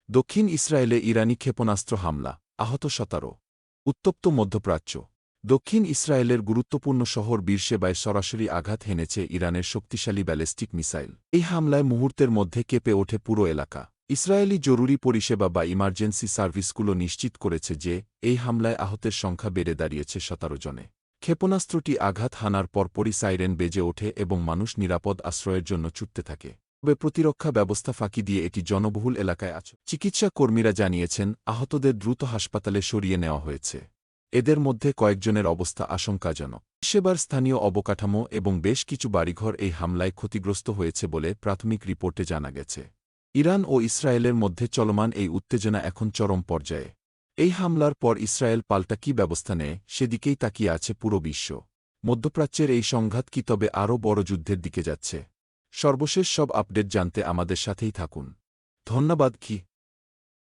দক্ষিণ ইসরায়েলে ইরানি ক্ষেপণাস্ত্র হামলা, আহত ১৭। উত্তপ্ত মধ্যপ্রাচ্য। দক্ষিণ ইসরায়েলের গুরুত্বপূর্ণ শহর বীরশেবায় সরাসরি আঘাত হেনেছে ইরানের শক্তিশালী ব্যালিস্টিক মিসাইল। এই হামলায় মুহূর্তের মধ্যে কেঁপে ওঠে পুরো এলাকা। ইসরায়েলি জরুরি পরিষেবা বা ইমার্জেন্সি সার্ভিসগুলো নিশ্চিত করেছে যে এই হামলায় আহতের সংখ্যা বেড়ে দাঁড়িয়েছে ১৭ জনে। ক্ষেপণাস্ত্রটি আঘাত হানার পরপরই সাইরেন বেজে ওঠে এবং মানুষ নিরাপদ আশ্রয়ের জন্য ছুটতে থাকে। তবে প্রতিরক্ষা ব্যবস্থা ফাঁকি দিয়ে এটি জনবহুল এলাকায় আছে। চিকিৎসা কর্মীরা জানিয়েছেন আহতদের দ্রুত হাসপাতালে সরিয়ে নেওয়া হয়েছে। এদের মধ্যে কয়েকজনের অবস্থা আশঙ্কাজনক। সেবার স্থানীয় অবকাঠামো এবং বেশ কিছু বাড়িঘর এই হামলায় ক্ষতিগ্রস্ত হয়েছে বলে প্রাথমিক রিপোর্টে জানা গেছে। ইরান ও ইসরায়েলের মধ্যে চলমান এই উত্তেজনা এখন চরম পর্যায়ে। এই হামলার পর ইসরায়েল পাল্টা কী ব্যবস্থা নেয় সেদিকেই তাকিয়ে আছে পুরো বিশ্ব। মধ্যপ্রাচ্যের এই সংঘাত কি তবে আরও বড় যুদ্ধের দিকে যাচ্ছে? সর্বশেষ সব আপডেট জানতে আমাদের সাথেই থাকুন। ধন্যবাদ। কি